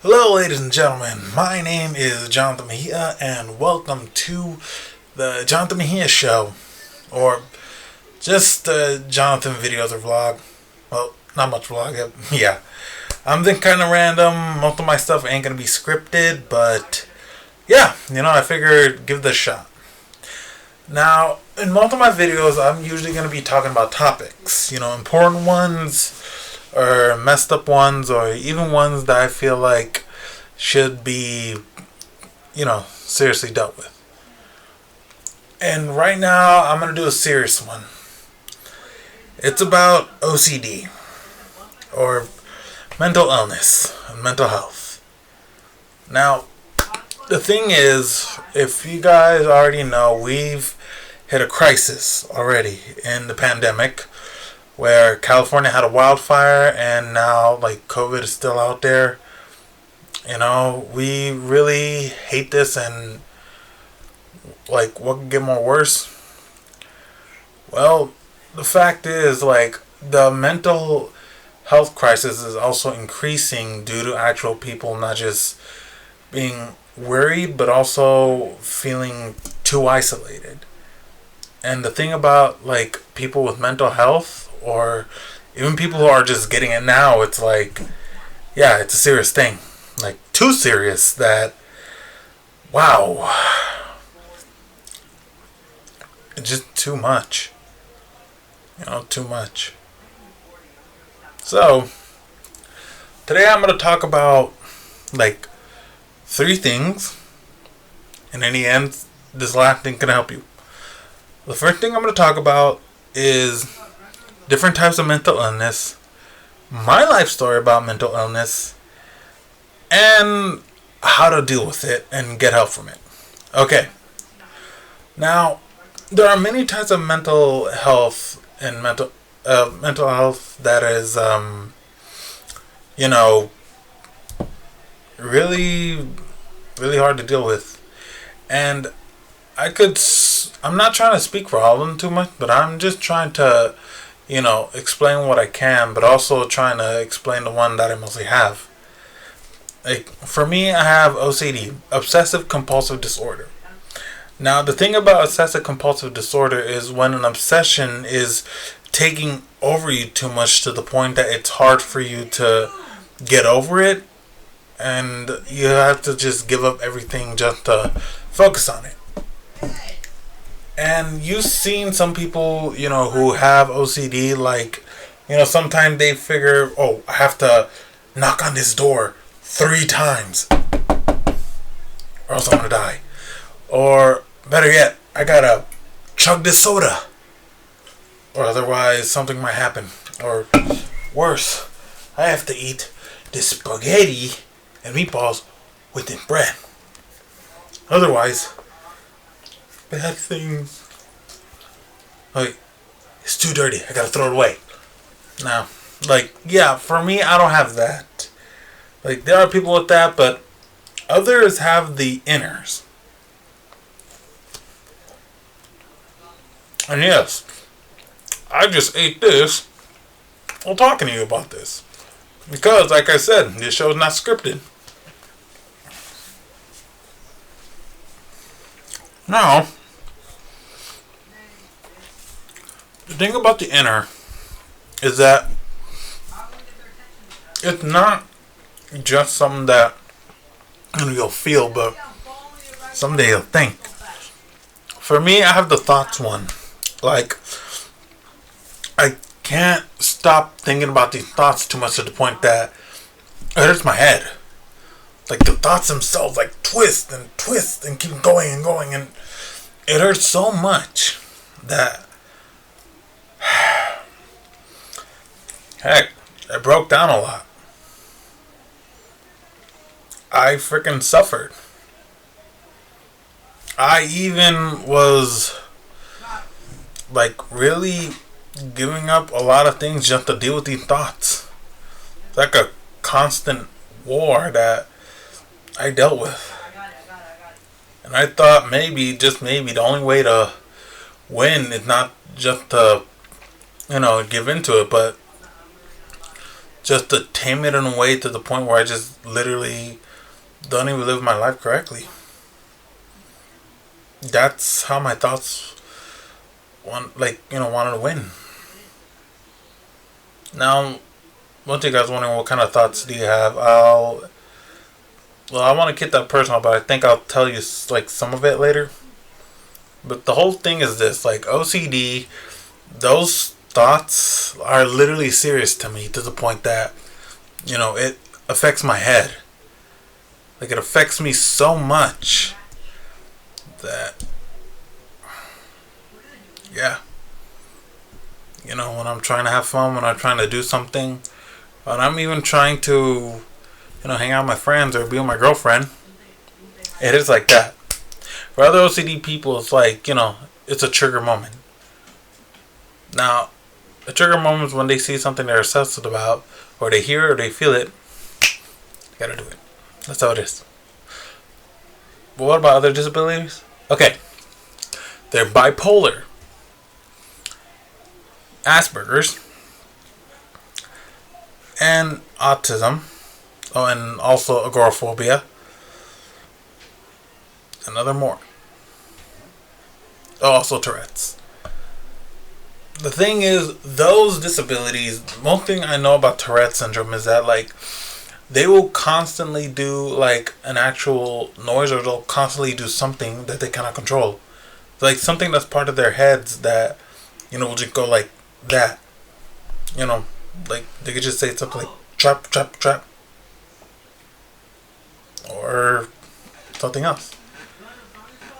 Hello, ladies and gentlemen. My name is Jonathan Mejia, and welcome to the Jonathan Mejia Show, or just the Jonathan videos or vlog. Well, not much vlog. Yeah, I'm thinking kind of random. Most of my stuff ain't gonna be scripted, but yeah, I figured give this a shot. Now, in most of my videos, I'm usually gonna be talking about topics, important ones, or messed up ones, or even ones that I feel like should be, seriously dealt with. And right now, I'm going to do a serious one. It's about OCD, or mental illness and mental health. Now, the thing is, if you guys already know, we've hit a crisis already in the pandemic, where California had a wildfire and now COVID is still out there. We really hate this, and what could get more worse? Well, the fact is the mental health crisis is also increasing due to actual people not just being worried but also feeling too isolated. And the thing about people with mental health, or even people who are just getting it now, it's it's a serious thing. Too serious that, wow, it's just too much. Too much. So, today I'm going to talk about, 3 things. And in the end, this last thing can help you. The first thing I'm going to talk about is different types of mental illness, my life story about mental illness, and how to deal with it and get help from it. Okay. Now, there are many types of mental health and mental health that is, really, really hard to deal with. And I'm not trying to speak for all of them too much, but I'm just trying to explain what I can, but also trying to explain the one that I mostly have. For me, I have OCD, obsessive compulsive disorder. Now, the thing about obsessive compulsive disorder is when an obsession is taking over you too much to the point that it's hard for you to get over it, and you have to just give up everything just to focus on it. And you've seen some people, who have OCD, sometimes they figure, oh, I have to knock on this door 3 times, or else I'm gonna die. Or, better yet, I gotta chug this soda, or otherwise something might happen. Or, worse, I have to eat this spaghetti and meatballs with this bread. Otherwise, bad things. It's too dirty. I gotta throw it away. Now, for me, I don't have that. There are people with that, but others have the inners. And yes, I just ate this while talking to you about this. Because, like I said, this show is not scripted. Now, the thing about the inner is that it's not just something that you'll feel, but someday you'll think. For me, I have the thoughts one. I can't stop thinking about these thoughts too much to the point that it hurts my head. The thoughts themselves twist and keep going and going, and it hurts so much that heck, I broke down a lot. I freaking suffered. I even was really giving up a lot of things just to deal with these thoughts. It's like a constant war that I dealt with. And I thought maybe, just maybe, the only way to win is not just to, give into it, but just to tame it in a way to the point where I just literally don't even live my life correctly. That's how my thoughts wanted to win. Now, one thing you guys wondering, what kind of thoughts do you have? I want to get that personal, but I think I'll tell you like some of it later. But the whole thing is this, like OCD, those thoughts are literally serious to me to the point that, it affects my head. Like it affects me so much that, yeah. When I'm trying to have fun, when I'm trying to do something, when I'm even trying to, hang out with my friends or be with my girlfriend, it is like that. For other OCD people, it's like, it's a trigger moment. Now, a trigger moment is when they see something they're obsessed about, or they hear it, or they feel it. You gotta do it. That's how it is. But what about other disabilities? Okay. They're bipolar, Asperger's, and autism. Oh, and also agoraphobia. Another more. Oh, also Tourette's. The thing is, those disabilities, one thing I know about Tourette's syndrome is that, like, they will constantly do, like, an actual noise, or they'll constantly do something that they cannot control. Like, something that's part of their heads that, will just go like that. Like, they could just say something like, trap, trap, trap. Or something else.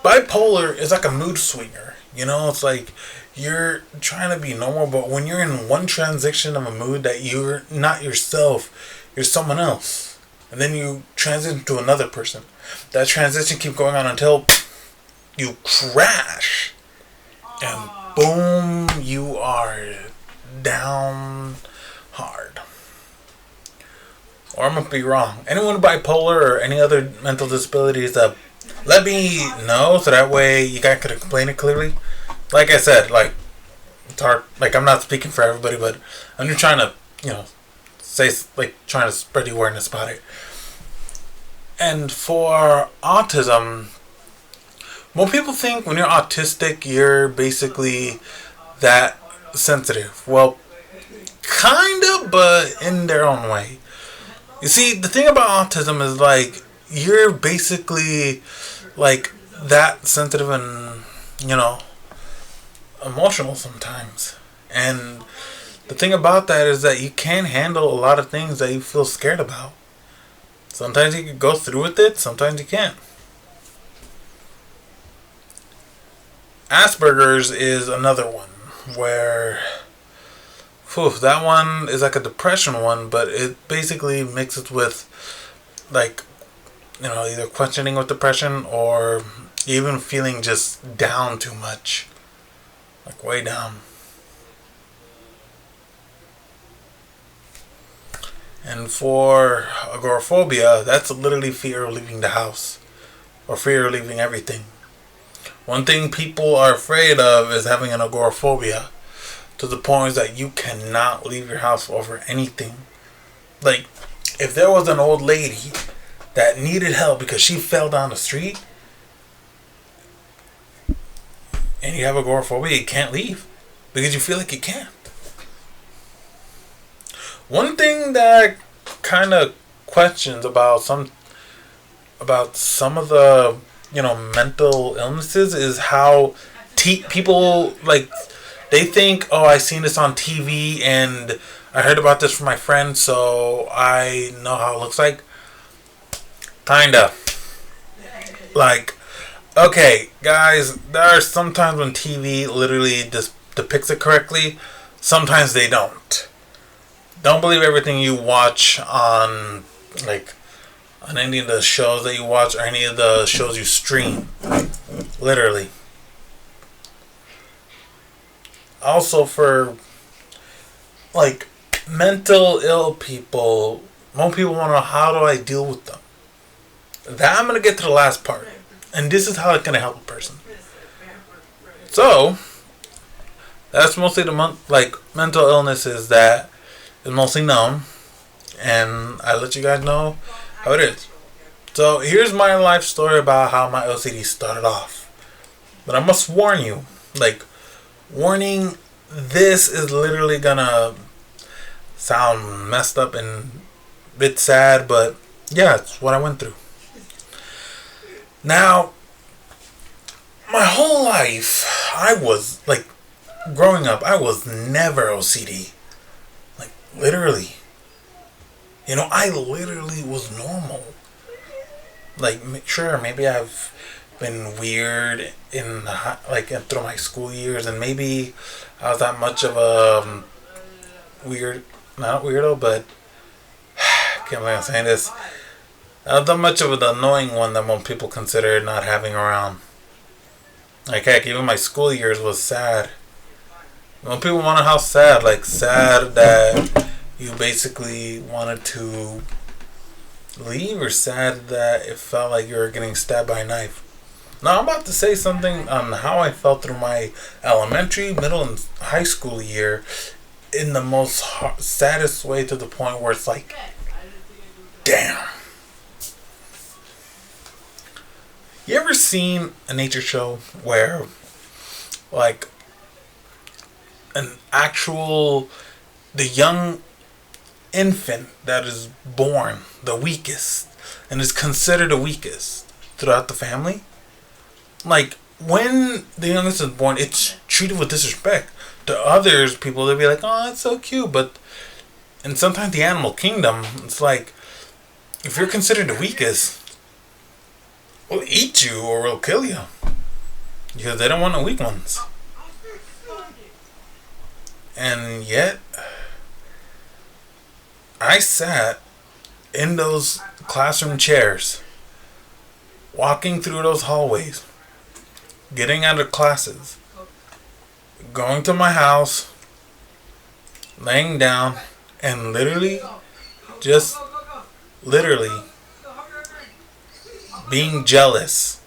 Bipolar is like a mood swinger. It's like you're trying to be normal, but when you're in one transition of a mood that you're not yourself, you're someone else. And then you transition to another person. That transition keeps going on until you crash. And boom, you are down hard. Or I'm going to be wrong. Anyone with bipolar or any other mental disabilities, let me know so that way you guys could explain it clearly. Like I said, like, it's hard. Like, I'm not speaking for everybody, but I'm just trying to, say, like, trying to spread the awareness about it. And for autism, most people think when you're autistic, you're basically that sensitive. Well, kind of, but in their own way. You see, the thing about autism is, like, you're basically, like, that sensitive and, emotional sometimes. And the thing about that is that you can handle a lot of things that you feel scared about. Sometimes you can go through with it, sometimes you can't. Asperger's is another one where that one is like a depression one, but it basically mixes with, like, either questioning with depression or even feeling just down too much. Like, way down. And for agoraphobia, that's literally fear of leaving the house. Or fear of leaving everything. One thing people are afraid of is having an agoraphobia. To the point that you cannot leave your house over anything. Like, if there was an old lady that needed help because she fell down the street, and you have agoraphobia, you can't leave because you feel like you can't. One thing that kind of questions about some of the mental illnesses is how people, like, they think, oh, I seen this on TV and I heard about this from my friend, so I know how it looks like. Kinda. Like, okay, guys, there are sometimes when TV literally just depicts it correctly. Sometimes they don't. Don't believe everything you watch on, like, on any of the shows that you watch or any of the shows you stream. Literally. Also, for, like, mental ill people, most people want to know, how do I deal with them? That I'm going to get to the last part. And this is how it's going to help a person. So, that's mostly the mental illnesses that is mostly known. and I let you guys know how it is. So here's my life story about how my OCD started off. But I must warn you, like, warning, this is literally gonna sound messed up and a bit sad, but yeah, it's what I went through. Now, my whole life, I was, like, growing up, I was never OCD. Like, literally. I literally was normal. Like, sure, maybe I've been weird through my school years, and maybe I was that much of a not weirdo, but I can't believe I'm saying this. I was that much of the annoying one that most people consider not having around. Like, heck, even my school years was sad. When people want to know how sad, like, sad that you basically wanted to leave, or sad that it felt like you were getting stabbed by a knife. Now, I'm about to say something on how I felt through my elementary, middle, and high school year in the most saddest way, to the point where it's like, damn. You ever seen a nature show where, like, the young infant that is born the weakest and is considered the weakest throughout the family? Like, when the youngest is born, it's treated with disrespect. To others, people, they'll be like, oh, it's so cute. But, and sometimes the animal kingdom, it's like, if you're considered the weakest, we'll eat you or we'll kill you. Because they don't want the weak ones. And yet, I sat in those classroom chairs, walking through those hallways, getting out of classes, going to my house, laying down, and literally being jealous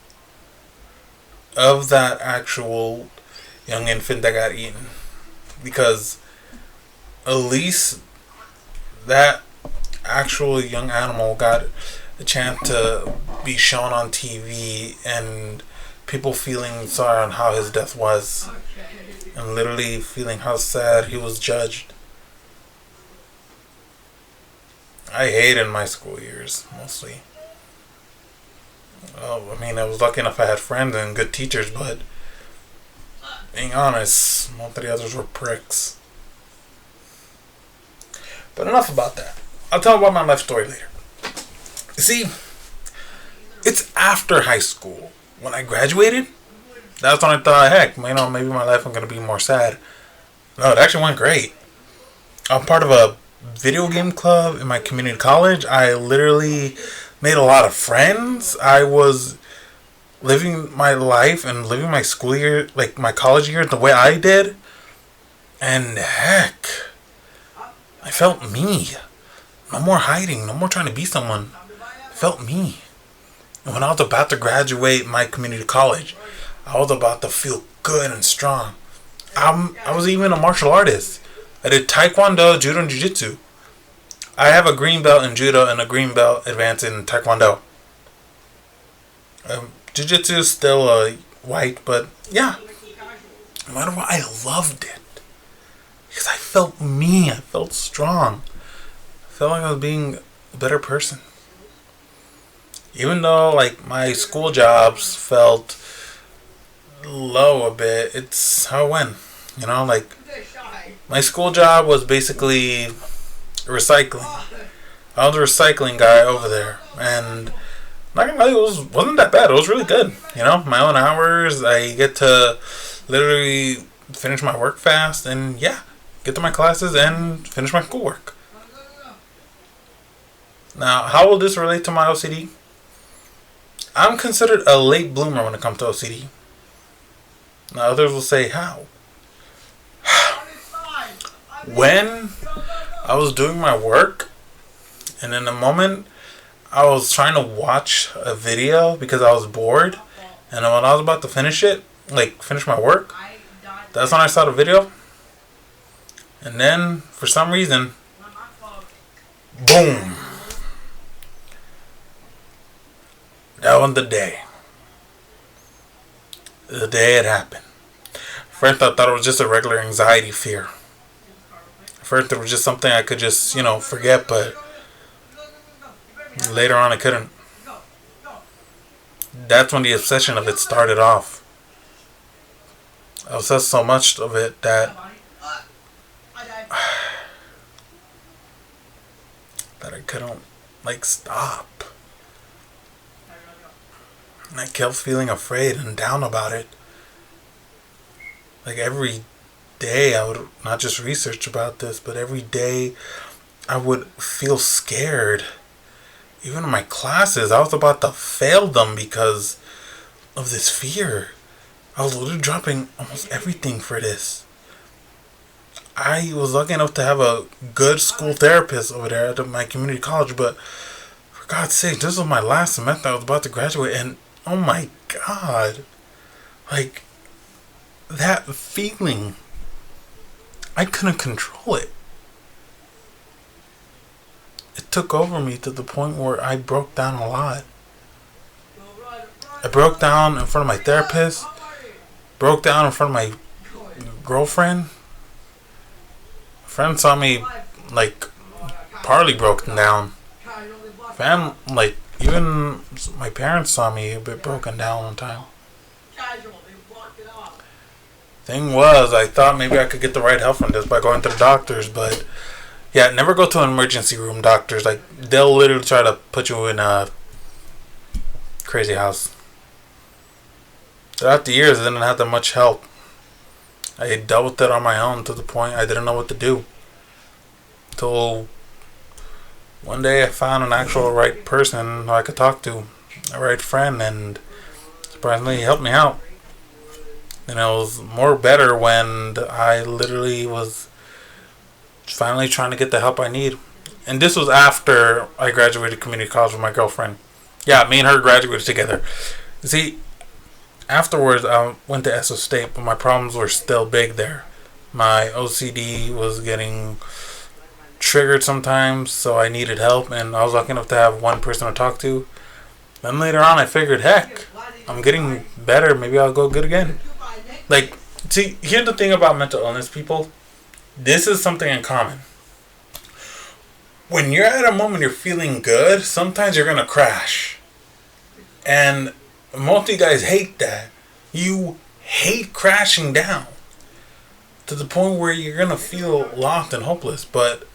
of that actual young infant that got eaten. Because at least that actual young animal got a chance to be shown on TV, and people feeling sorry on how his death was, and literally feeling how sad he was judged. I hated my school years, mostly. Well, I mean, I was lucky enough I had friends and good teachers, but being honest, most of the others were pricks. But enough about that. I'll tell you about my life story later. You see, it's after high school, when I graduated, that's when I thought, heck, maybe my life is going to be more sad. No, it actually went great. I'm part of a video game club in my community college. I literally made a lot of friends. I was living my life and living my school year, like my college year, the way I did. And heck, I felt me. No more hiding. No more trying to be someone. I felt me. And when I was about to graduate my community college, I was about to feel good and strong. I was even a martial artist. I did taekwondo, judo, and jiu-jitsu. I have a green belt in judo and a green belt advanced in taekwondo. Jiu-jitsu is still white, but yeah. No matter what, I loved it. Because I felt me. I felt strong. I felt like I was being a better person. Even though, like, my school jobs felt low a bit, it's how it went. Like, my school job was basically recycling. I was a recycling guy over there. And not gonna lie, it wasn't that bad. It was really good. My own hours. I get to literally finish my work fast and, yeah, get to my classes and finish my schoolwork. Now, how will this relate to my OCD? I'm considered a late bloomer when it comes to OCD. Now, others will say, how? When I was doing my work, and in a moment, I was trying to watch a video because I was bored, and when I was about to finish my work, that's when I saw the video. And then, for some reason, Boom. That was the day. The day it happened. First, I thought it was just a regular anxiety fear. First, it was just something I could just, forget, but later on I couldn't. That's when the obsession of it started off. I obsessed so much of it that I couldn't, stop. And I kept feeling afraid and down about it. Every day I would not just research about this, but every day I would feel scared. Even in my classes, I was about to fail them because of this fear. I was literally dropping almost everything for this. I was lucky enough to have a good school therapist over there at my community college, but for God's sake, this was my last semester. I was about to graduate, and oh my God, that feeling, I couldn't control it. It took over me to the point where I broke down a lot. I broke down in front of my therapist, broke down in front of my girlfriend. Friends saw me partly broken down. Even my parents saw me a bit broken down one time. Thing was, I thought maybe I could get the right help from this by going to the doctors, but yeah, never go to an emergency room. Doctors, they'll literally try to put you in a crazy house. Throughout the years, I didn't have that much help. I dealt with it on my own to the point I didn't know what to do. Till one day I found an actual right person who I could talk to, a right friend, and surprisingly he helped me out. And it was more better when I literally was finally trying to get the help I need. And this was after I graduated community college with my girlfriend. Yeah, me and her graduated together. See, afterwards I went to SO State, but my problems were still big there. My OCD was getting triggered sometimes, so I needed help, and I was lucky enough to have one person to talk to. Then later on I figured, heck, I'm getting better, maybe I'll go good again. See, here's the thing about mental illness, people. This is something in common. When you're at a moment you're feeling good, sometimes you're going to crash. And most of you guys hate that. You hate crashing down to the point where you're going to feel lost and hopeless. But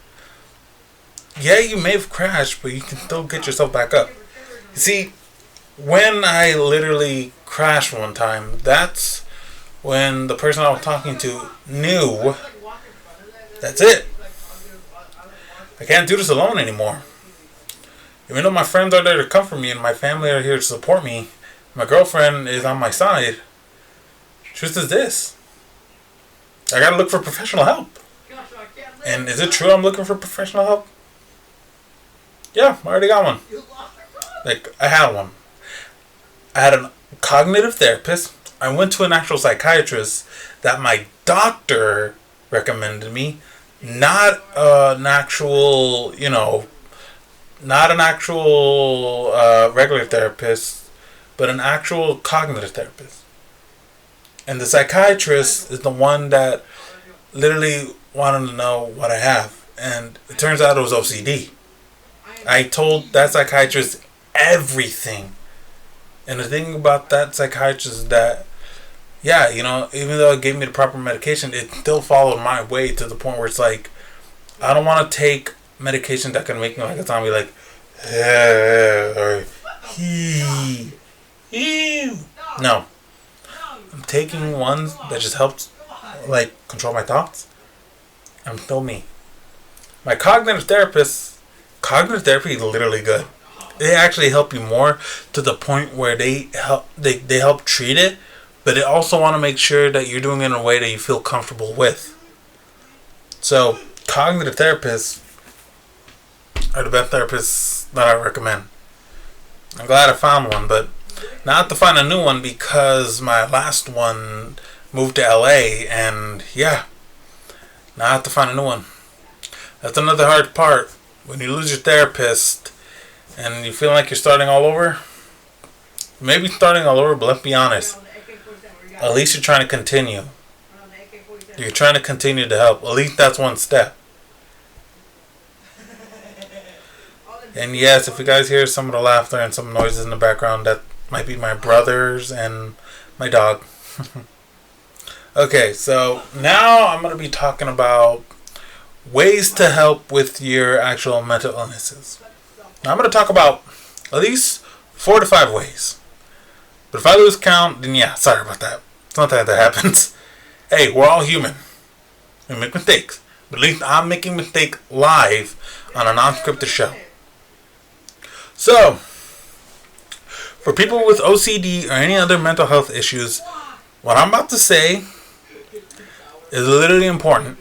yeah, you may have crashed, but you can still get yourself back up. You see, when I literally crashed one time, that's when the person I was talking to knew that's it. I can't do this alone anymore. Even though my friends are there to comfort me and my family are here to support me, my girlfriend is on my side. Truth is this: I gotta look for professional help. And is it true I'm looking for professional help? Yeah, I already got one. I had one. I had a cognitive therapist. I went to an actual psychiatrist that my doctor recommended me. Not an actual, regular therapist, but an actual cognitive therapist. And the psychiatrist is the one that literally wanted to know what I have. And it turns out it was OCD. I told that psychiatrist everything. And the thing about that psychiatrist is that, yeah, even though it gave me the proper medication, it still followed my way to the point where it's I don't want to take medication that can make me like a zombie, or no. I'm taking ones that just helps, control my thoughts. I'm still me. My cognitive therapy is literally good. They actually help you more to the point where they help treat it, but they also want to make sure that you're doing it in a way that you feel comfortable with. So, cognitive therapists are the best therapists that I recommend. I'm glad I found one, but now I have to find a new one because my last one moved to LA, and yeah, now I have to find a new one. That's another hard part. when you lose your therapist and you feel like you're starting all over, maybe starting all over, but let's be honest. At least you're trying to continue. You're trying to continue to help. At least that's one step. And yes, if you guys hear some of the laughter and some noises in the background, that might be my brothers and my dog. Okay, so now I'm going to be talking about ways to help with your actual mental illnesses. Now I'm going to talk about at least 4 to 5 ways. But if I lose count, then yeah, sorry about that. It's not that happens. Hey, we're all human. We make mistakes. But at least I'm making mistakes live on a non-scripted show. So, for people with OCD or any other mental health issues, what I'm about to say is literally important.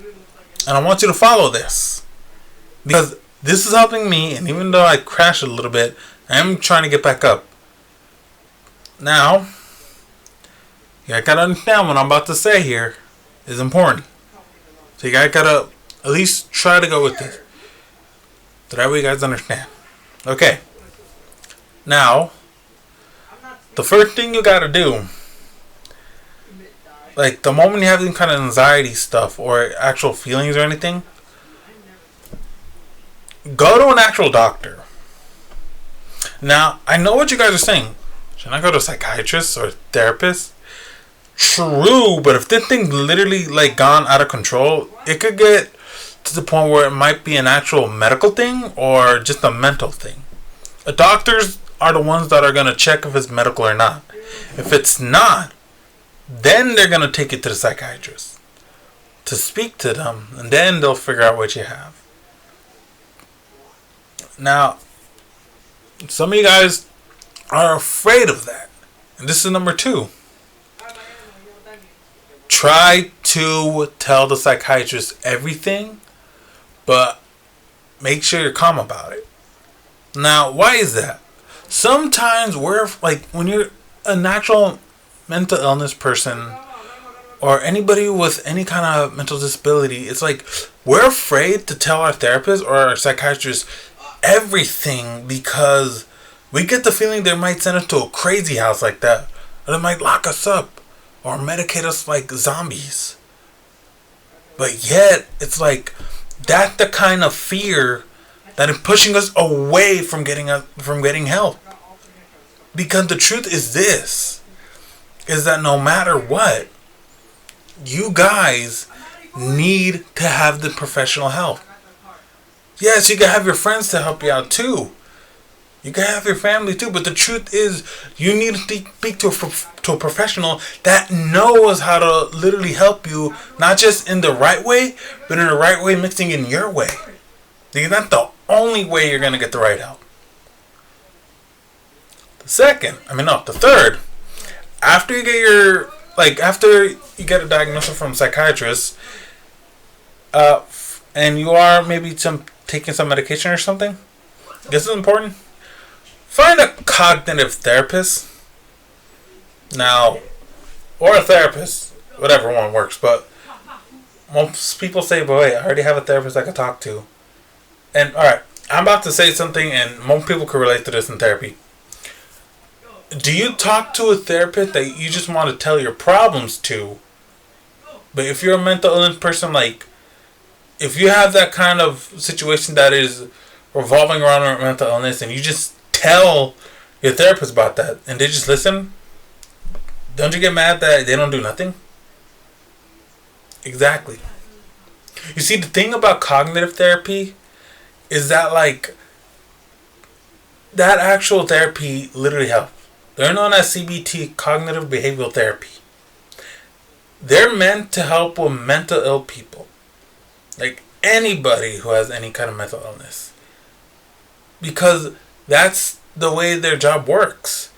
And I want you to follow this. Because this is helping me, and even though I crashed a little bit, I'm trying to get back up. Now, you gotta understand what I'm about to say here is important. So you guys gotta at least try to go with this. So that way you guys understand. Okay. Now, the first thing you gotta do, like the moment you have any kind of anxiety stuff or actual feelings or anything, go to an actual doctor. Now, I know what you guys are saying. Should I go to a psychiatrist or a therapist? True, but if this thing's literally like gone out of control, it could get to the point where it might be an actual medical thing or just a mental thing. The doctors are the ones that are going to check if it's medical or not. If it's not, then they're going to take it to the psychiatrist to speak to them, and then they'll figure out what you have. Now, some of you guys are afraid of that. And this is number 2. Try to tell the psychiatrist everything, but make sure you're calm about it. Now, why is that? Sometimes we're like, when you're a natural mental illness person or anybody with any kind of mental disability, it's like we're afraid to tell our therapist or our psychiatrist everything because we get the feeling they might send us to a crazy house like that, or they might lock us up or medicate us like zombies. But yet, it's like that's the kind of fear that is pushing us away from getting help. Because the truth is this, is that no matter what, you guys need to have the professional help. Yes, you can have your friends to help you out too. You can have your family too, but the truth is you need to speak to a professional that knows how to literally help you, not just in the right way, but in the right way mixing in your way. Because that's the only way you're going to get the right help. The third, after you get a diagnosis from a psychiatrist, and you are maybe taking some medication or something, this is important. Find a cognitive therapist. Now, or a therapist, whatever one works, but most people say, but wait, I already have a therapist I can talk to. And alright, I'm about to say something and most people can relate to this in therapy. Do you talk to a therapist that you just want to tell your problems to? But if you're a mental illness person, like, if you have that kind of situation that is revolving around mental illness and you just tell your therapist about that and they just listen, don't you get mad that they don't do nothing? Exactly. You see, the thing about cognitive therapy is that, like, that actual therapy literally helps. They're known as CBT, cognitive behavioral therapy. They're meant to help with mental ill people. Like anybody who has any kind of mental illness. Because that's the way their job works.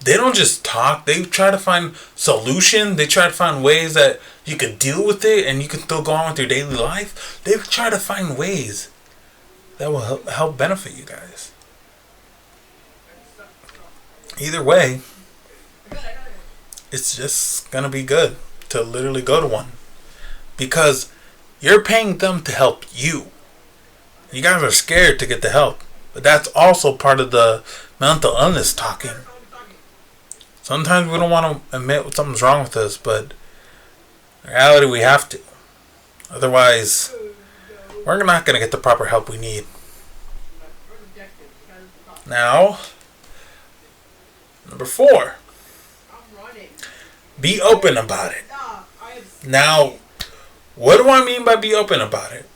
They don't just talk. They try to find solutions. They try to find ways that you could deal with it and you can still go on with your daily life. They try to find ways that will help benefit you guys. Either way, it's just going to be good to literally go to one. Because you're paying them to help you. You guys are scared to get the help. But that's also part of the mental illness talking. Sometimes we don't want to admit something's wrong with us, but in reality we have to. Otherwise, we're not going to get the proper help we need. Now, number 4. Be open about it. Now, what do I mean by be open about it?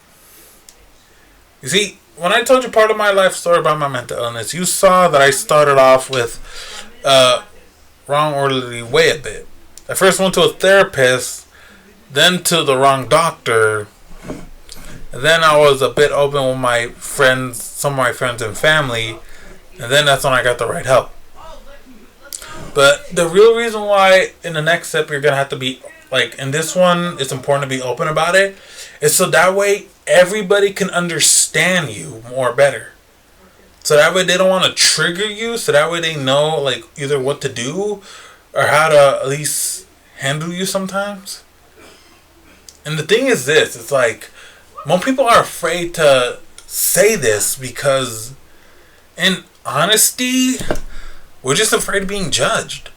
You see, when I told you part of my life story about my mental illness, you saw that I started off with wrong orderly way a bit. I first went to a therapist, then to the wrong doctor, and then I was a bit open with my friends, some of my friends and family, and then that's when I got the right help. But the real reason why in the next step you're going to have to be, like in this one, it's important to be open about it, is so that way everybody can understand you more better. So that way they don't want to trigger you, so that way they know like either what to do or how to at least handle you sometimes. And the thing is this, it's like most people are afraid to say this because in honesty, we're just afraid of being judged.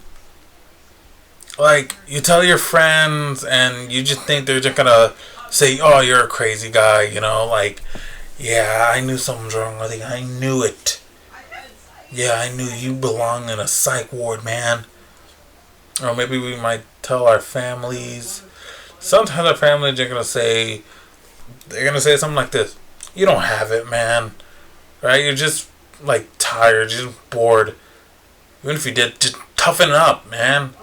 Like, you tell your friends and you just think they're just gonna say, oh, you're a crazy guy, you know, like, yeah, I knew something was wrong with you. I knew it. Yeah, I knew you belong in a psych ward, man. Or maybe we might tell our families. Sometimes our families are they're gonna say something like this: you don't have it, man. Right? You're just like tired, just bored. Even if you did, just toughen it up, man.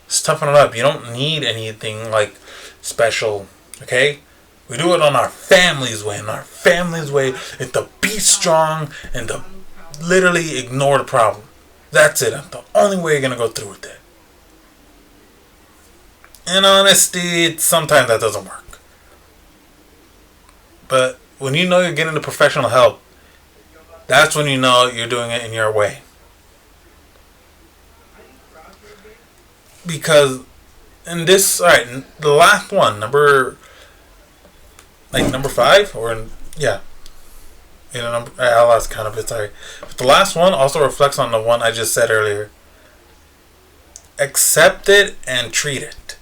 Just toughen it up. You don't need anything like special. Okay? We do it on our family's way. And our family's way is to be strong and to literally ignore the problem. That's it. That's the only way you're gonna go through with it. In honesty, sometimes that doesn't work. But when you know you're getting the professional help, that's when you know you're doing it in your way. Because in this, alright, the last one, number 5, or yeah, I lost kind of it. Sorry, but the last one also reflects on the one I just said earlier. Accept it and treat it.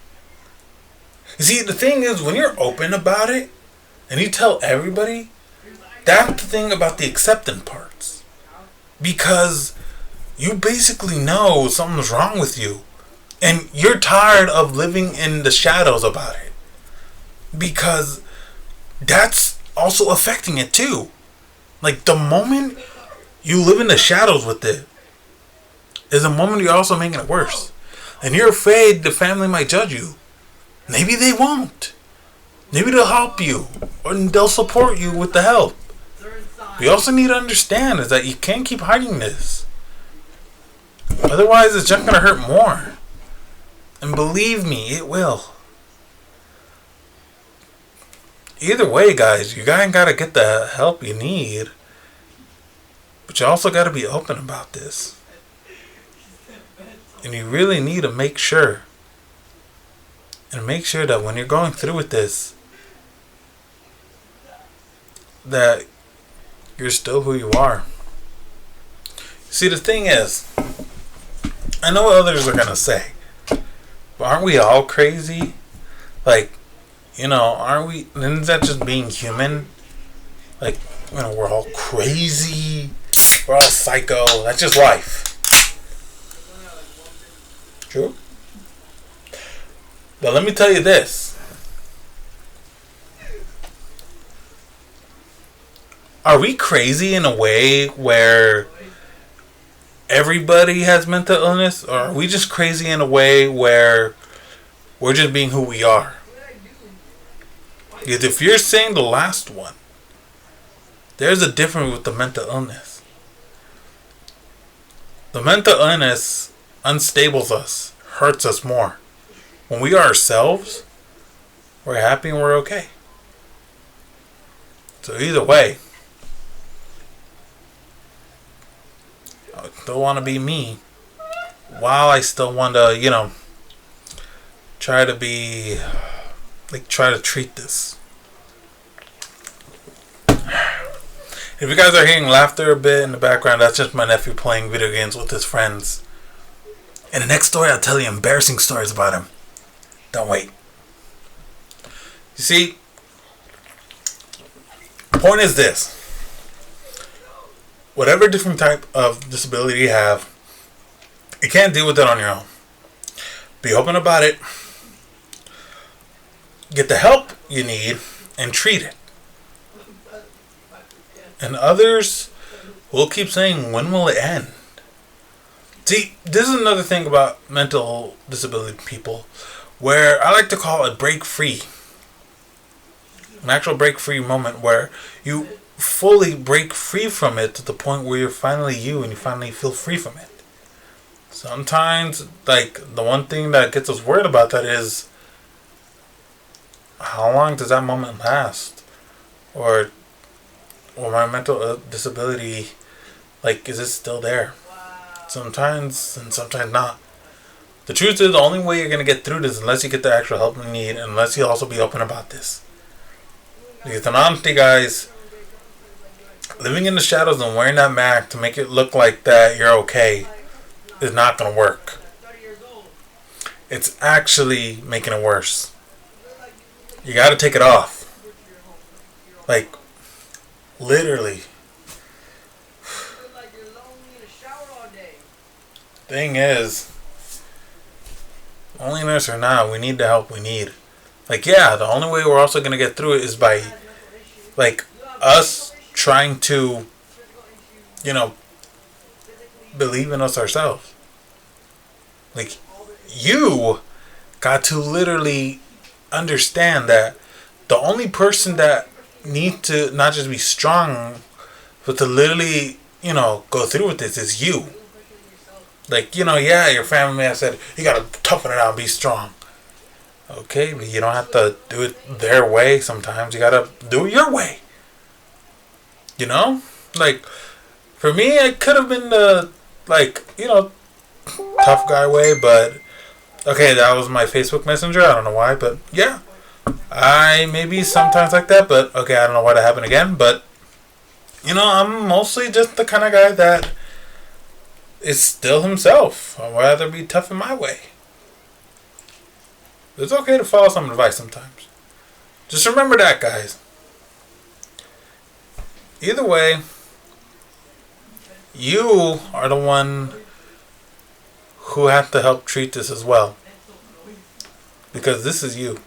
You see, the thing is, when you're open about it and you tell everybody, that's the thing about the acceptance parts, because you basically know something's wrong with you. And you're tired of living in the shadows about it. Because that's also affecting it too. Like the moment you live in the shadows with it is the moment you're also making it worse. And you're afraid the family might judge you. Maybe they won't. Maybe they'll help you. Or they'll support you with the help. You also need to understand is that you can't keep hiding this. Otherwise it's just going to hurt more. And believe me, it will. Either way, guys, you guys gotta get the help you need. But you also gotta be open about this. And you really need to make sure. And make sure that when you're going through with this, that you're still who you are. See, the thing is, I know what others are gonna say. But aren't we all crazy? Like, you know, aren't we? Isn't that just being human? Like, you know, we're all crazy. We're all psycho. That's just life. True? But let me tell you this. Are we crazy in a way where everybody has mental illness, or are we just crazy in a way where we're just being who we are? Because if you're saying the last one, there's a difference with the mental illness. The mental illness unstables us, hurts us more. When we are ourselves, we're happy and we're okay. So either way, I still want to be me, while I still want to, you know, try to treat this. If you guys are hearing laughter a bit in the background, that's just my nephew playing video games with his friends. In the next story, I'll tell you embarrassing stories about him. Don't wait. You see, point is this. Whatever different type of disability you have, you can't deal with it on your own. Be open about it. Get the help you need and treat it. And others will keep saying, when will it end? See, this is another thing about mental disability people, where I like to call it break free. An actual break free moment where you fully break free from it to the point where you're finally you and you finally feel free from it. Sometimes, like, the one thing that gets us worried about that is, how long does that moment last? Or my mental disability, like, is it still there? Sometimes and sometimes not. The truth is, the only way you're going to get through this unless you get the actual help you need, and unless you also be open about this. Because in honesty, guys, living in the shadows and wearing that mask to make it look like that you're okay is not going to work. It's actually making it worse. You got to take it off. Like, literally. Thing is, loneliness or not, we need the help we need. Like, yeah, the only way we're also going to get through it is by, like, us trying to, believe in us ourselves. Like, you got to literally understand that the only person that needs to not just be strong, but to literally, go through with this is you. Like, yeah, your family may have said, you gotta toughen it out and be strong. Okay, but you don't have to do it their way sometimes. You gotta do it your way. Like, for me, I could have been the, tough guy way, but, okay, that was my Facebook Messenger. I don't know why, but, yeah. I may be sometimes like that, but, okay, I don't know why that happened again, but, I'm mostly just the kind of guy that is still himself. I'd rather be tough in my way. It's okay to follow some advice sometimes. Just remember that, guys. Either way, you are the one who have to help treat this as well. Because this is you.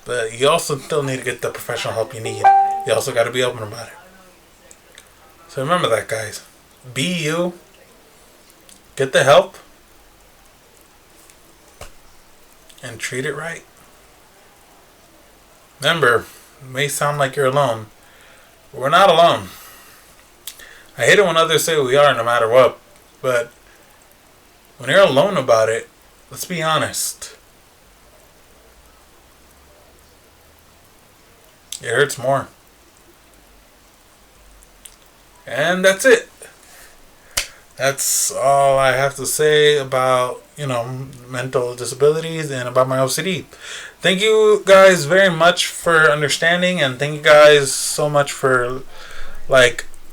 But you also still need to get the professional help you need. You also got to be open about it. So remember that, guys. Be you. Get the help. And treat it right. Remember, it may sound like you're alone, but we're not alone. I hate it when others say we are no matter what, but when you're alone about it, let's be honest. It hurts more. And that's it. That's all I have to say about, mental disabilities and about my OCD. Thank you guys very much for understanding, and thank you guys so much for,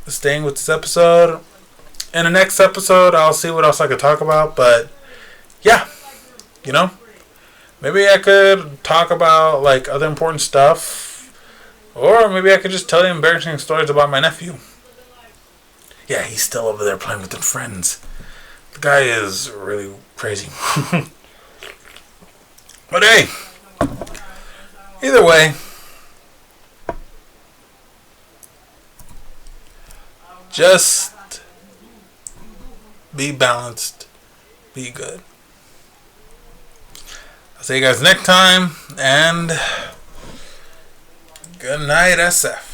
staying with this episode. In the next episode, I'll see what else I could talk about, but, yeah, maybe I could talk about, other important stuff, or maybe I could just tell you embarrassing stories about my nephew. Yeah, he's still over there playing with his friends. The guy is really crazy. But hey, either way, just be balanced, be good. I'll see you guys next time, and good night, SF.